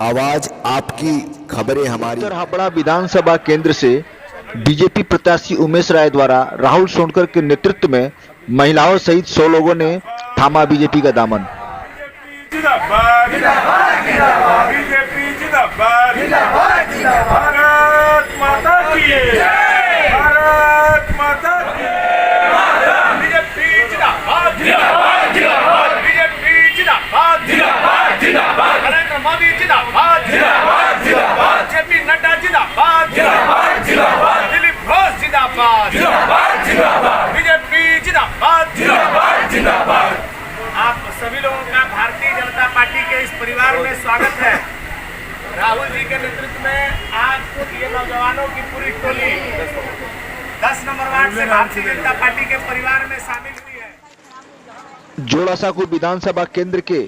आवाज आपकी, खबरें हमारी। उत्तर हापड़ा विधानसभा केंद्र से बीजेपी प्रत्याशी उमेश राय द्वारा राहुल सोनकर के नेतृत्व में महिलाओं सहित 100 लोगों ने थामा बीजेपी का दामन। जिंदाबाद जिंदाबाद जिंदाबाद बीजेपी जिंदाबाद जिंदाबाद जिंदाबाद भारत माता की जय भारत माता की बीजेपी जिंदाबाद जिंदाबाद जिंदाबाद बीजेपी जिंदाबाद जिंदाबाद जिंदाबाद नरेंद्र मोदी जिंदाबाद जिंदाबाद जिंदाबाद जेपी नड्डा जिंदाबाद जिंदाबाद जिंदाबाद दिलीप घोष जिंदाबाद जिंदाबाद जिंदाबाद बीजेपी जिंदाबाद जिंदाबाद जिंदाबाद। आप सभी लोगों का भारतीय जनता पार्टी के इस परिवार में स्वागत है। राहुल जी के नेतृत्व में आज ये नौजवानों की पूरी टोली 10 नंबर वार्ड से भारतीय जनता पार्टी के परिवार में शामिल हुई है। जोड़ासा को विधानसभा केंद्र के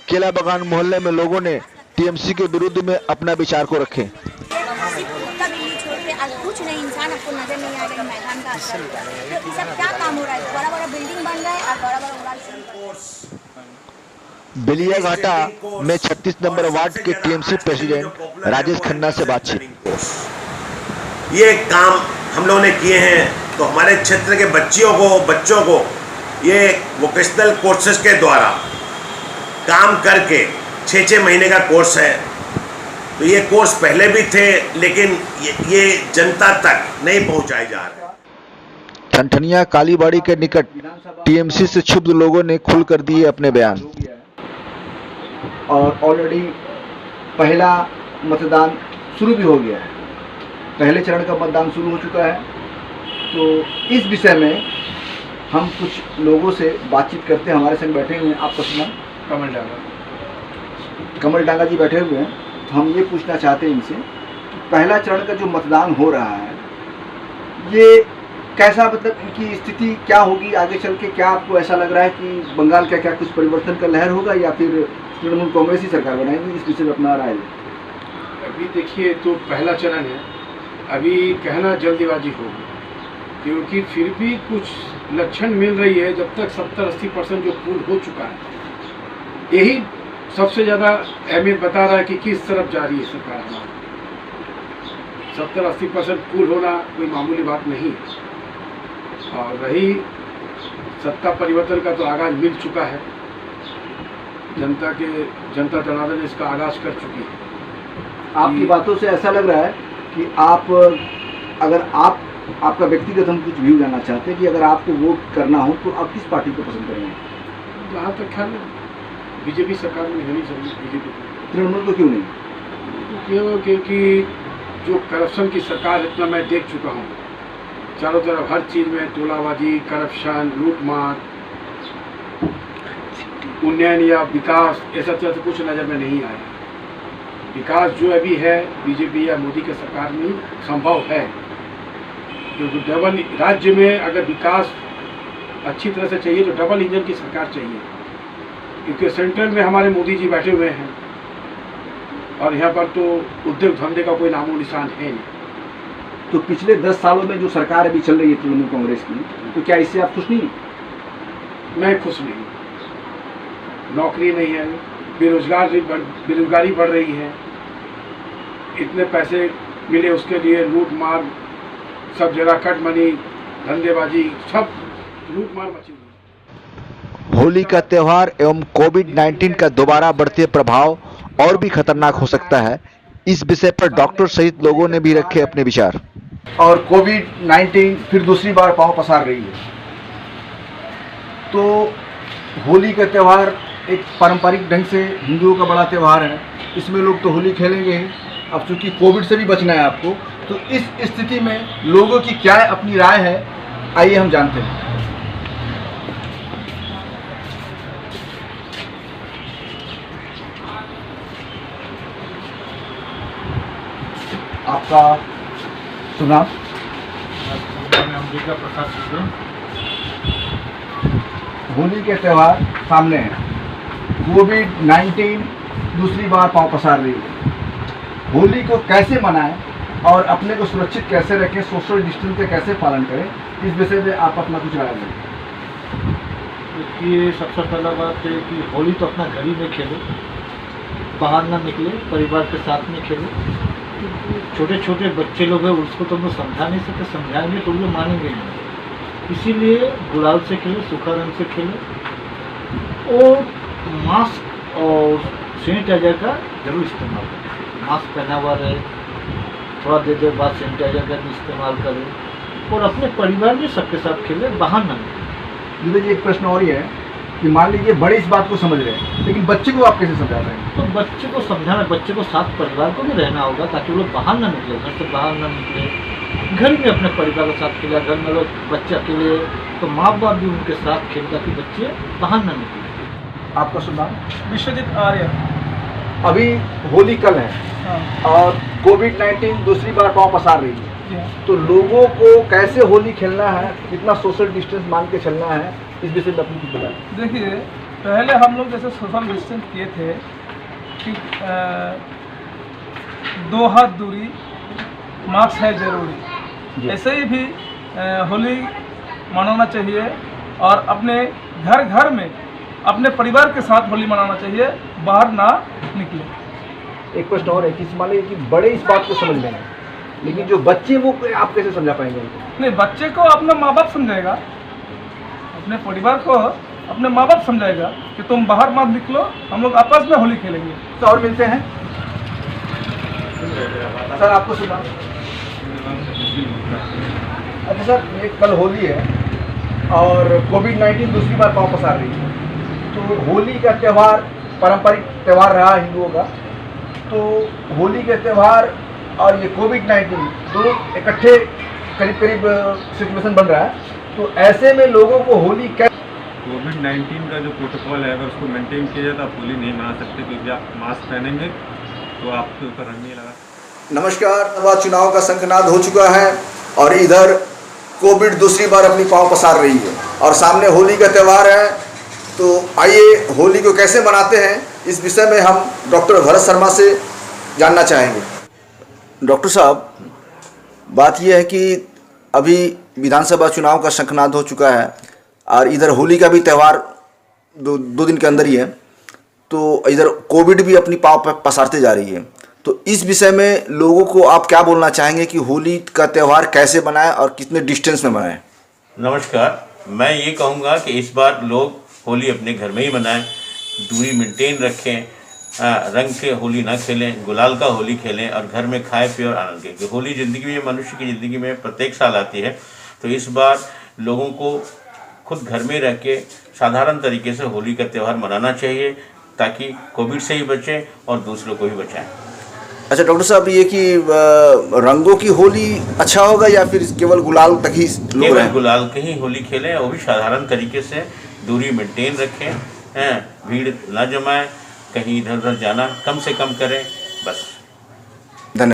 केला बगान मोहल्ले में लोगों ने टीएमसी के विरुद्ध में अपना विचार को रखे। आज कुछ नहीं, इंसान आपको नजर नहीं आएगा मैदान का असर। तो सब क्या काम हो रहा है? बड़ा बड़ा बिल्डिंग बन रहा है और बड़ा बड़ा उड़ान। बेलिया घाटा में 36 नंबर वार्ड के टीएमसी प्रेसिडेंट राजेश खन्ना से बातचीत। ये काम हम लोगों ने किए हैं तो हमारे क्षेत्र के बच्चों को ये वोकेशनल कोर्सेज के द्वारा काम करके 6-6 महीने का कोर्स है। तो ये कोर्स पहले भी थे लेकिन ये जनता तक नहीं पहुंचाए जा रहे। ठनठनिया कालीबाड़ी के निकट टीएमसी से क्षुब्ध लोगों ने खुलकर दिए अपने बयान। और ऑलरेडी पहला मतदान शुरू भी हो गया है, पहले चरण का मतदान शुरू हो चुका है। तो इस विषय में हम कुछ लोगों से बातचीत करते हैं। हमारे संग बैठे हुए हैं, आपका नाम? कमल डांगा जी बैठे हुए हैं। तो हम ये पूछना चाहते हैं इनसे कि पहला चरण का जो मतदान हो रहा है ये कैसा, मतलब इनकी स्थिति क्या होगी आगे चल के? क्या आपको ऐसा लग रहा है कि बंगाल का क्या कुछ परिवर्तन का लहर होगा या फिर तृणमूल कांग्रेस ही सरकार बनाएगी? इस विषय में अपना राय है। अभी देखिए, तो पहला चरण है, अभी कहना जल्दीबाजी होगी क्योंकि फिर भी कुछ लक्षण मिल रही है। जब तक 70-80% जो पूर्ण हो चुका है, यही सबसे ज़्यादा अहमियत बता रहा है कि किस तरफ जा रही है सरकार हमारी। 70-80% पूर्ण होना कोई मामूली बात नहीं है। और रही सत्ता परिवर्तन का, तो आगाज मिल चुका है। जनता जनार्दन इसका आगाज कर चुकी है। आपकी बातों से ऐसा लग रहा है कि आपका व्यक्तिगत हम कुछ व्यू जानना चाहते हैं कि अगर आपको वोट करना हो तो आप किस पार्टी को पसंद करेंगे? जहाँ तक ख्याल है बीजेपी सरकार में होनी चाहिए। बीजेपी तृणमूल को क्यों नहीं? क्योंकि जो करप्शन की सरकार इतना मैं देख चुका हूँ, चारों तरफ हर चीज़ में तोलाबाजी, करप्शन, लूटमार, उन्नयन या विकास ऐसा तो कुछ नज़र में नहीं आया। विकास जो अभी है बीजेपी या मोदी के सरकार में संभव है, क्योंकि डबल राज्य में अगर विकास अच्छी तरह से चाहिए तो डबल इंजन की सरकार चाहिए। क्योंकि सेंट्रल में हमारे मोदी जी बैठे हुए हैं और यहाँ पर तो उद्योग धंधे का कोई नामो निशान है नहीं। तो पिछले 10 सालों में जो सरकार अभी चल रही है तृणमूल कांग्रेस की, तो क्या इससे आप खुश नहीं? मैं खुश नहीं। नौकरी नहीं है, बेरोजगारी बढ़ रही है, इतने पैसे मिले उसके लिए लूट मार, सब जगह कट मनी, धंधेबाजी, सब लूट मार मची हुई। होली का त्योहार एवं कोविड-19 का दोबारा बढ़ते प्रभाव और भी खतरनाक हो सकता है। इस विषय पर डॉक्टर सहित लोगों ने भी रखे अपने विचार। और कोविड-19 फिर दूसरी बार पांव पसार रही है। तो होली का त्यौहार एक पारंपरिक ढंग से हिंदुओं का बड़ा त्यौहार है, इसमें लोग तो होली खेलेंगे ही। अब चूँकि कोविड से भी बचना है आपको, तो इस स्थिति में लोगों की क्या अपनी राय है, आइए हम जानते हैं। आपका सुनाम? अंबिका प्रसाद। होली के त्यौहार सामने हैं, कोविड-19 दूसरी बार पांव पसार रही है। होली को कैसे मनाएं और अपने को सुरक्षित कैसे रखें, सोशल डिस्टेंस का कैसे पालन करें, इस विषय में आप अपना कुछ राय दें। देखिए, सबसे पहला बात है कि होली तो अपना घर ही में खेलो, बाहर ना निकले, परिवार के साथ में खेले। छोटे छोटे बच्चे लोग हैं, उसको तो हम लोग समझा नहीं सकते, समझाएंगे तो वो लोग मानेंगे नहीं। इसीलिए गुलाल से खेले, सूखा रंग से खेले और मास्क और सैनिटाइजर का जरूर इस्तेमाल करें। मास्क पहना हुआ रहे, थोड़ा देर बाद सैनिटाइजर का भी इस्तेमाल करें और अपने परिवार में सबके साथ खेले, बाहर ना निकले। विवेक जी, एक प्रश्न और ही है कि मान लीजिए बड़े इस बात को समझ रहे हैं, लेकिन बच्चे को आप कैसे समझा रहे हैं? तो बच्चे को समझाना, बच्चे को साथ परिवार को भी रहना होगा ताकि वो लोग बाहर ना निकले, घर से बाहर ना निकले, घर में अपने परिवार के साथ खेला। घर में लोग बच्चे अकेले तो माँ बाप भी उनके साथ खेले ताकि बच्चे बाहर ना निकले। आपका सुन नाम? विश्वजीत आर्य। अभी होली कल है हाँ। और कोविड-19 दूसरी बार पांव पसार रही है, जी हाँ। तो लोगों को कैसे होली खेलना है, कितना सोशल डिस्टेंस मान के चलना है, इस विषय में अपनी कुछ बताएं। देखिए, पहले हम लोग जैसे सोशल डिस्टेंस किए थे कि 2 हाथ दूरी, मास्क है ज़रूरी, ऐसे ही भी होली मनाना चाहिए और अपने घर घर में अपने परिवार के साथ होली मनाना चाहिए, बाहर ना निकले। एक प्रश्न और है कि मान लीजिए कि बड़े इस बात को समझ रहे हैं, लेकिन जो बच्चे वो आप कैसे समझा पाएंगे उनको? नहीं, बच्चे को अपना माँ बाप समझाएगा, अपने परिवार को अपने माँ बाप समझाएगा कि तुम बाहर मत निकलो, हम लोग आपस में होली खेलेंगे। तो और मिलते हैं सर, आपको सुना? अच्छा सर, ये कल होली है और कोविड-19 दूसरी बार पांव पसार रही है, तो होली का त्यौहार पारंपरिक त्यौहार रहा हिंदुओं का, तो होली के त्यौहार और ये कोविड-19 दोनों इकट्ठे करीब करीब सिचुएशन बन रहा है, तो ऐसे में लोगों को होली कोविड-19 का जो प्रोटोकॉल है अगर उसको मेंटेन किया जाए तो आप होली नहीं मना सकते, क्योंकि आप मास्क पहनेंगे तो आपके ऊपर रंग नहीं लगा। नमस्कार, नवा चुनाव का शंखनाद हो चुका है और इधर कोविड दूसरी बार अपनी पांव पसार रही है और सामने होली का त्यौहार है, तो आइए होली को कैसे मनाते हैं इस विषय में हम डॉक्टर भरत शर्मा से जानना चाहेंगे। डॉक्टर साहब, बात यह है कि अभी विधानसभा चुनाव का शंखनाद हो चुका है और इधर होली का भी त्यौहार दो दिन के अंदर ही है, तो इधर कोविड भी अपनी पांव पसारते जा रही है, तो इस विषय में लोगों को आप क्या बोलना चाहेंगे कि होली का त्यौहार कैसे मनाएं और कितने डिस्टेंस में मनाएं? नमस्कार, मैं ये कहूँगा कि इस बार लोग होली अपने घर में ही मनाएं, दूरी मेंटेन रखें, रंग के होली ना खेलें, गुलाल का होली खेलें और घर में खाए पिए और आनंद करें। होली ज़िंदगी में, मनुष्य की ज़िंदगी में प्रत्येक साल आती है, तो इस बार लोगों को खुद घर में रह के साधारण तरीके से होली का त्यौहार मनाना चाहिए ताकि कोविड से ही बचें और दूसरों को भी बचाएं। अच्छा डॉक्टर साहब, ये कि रंगों की होली अच्छा होगा या फिर केवल गुलाल तक ही लोग केवल हैं? गुलाल के ही होली खेलें, वो भी साधारण तरीके से, दूरी मेंटेन रखें, भीड़ ना जमाएं, कहीं इधर उधर जाना कम से कम करें, बस।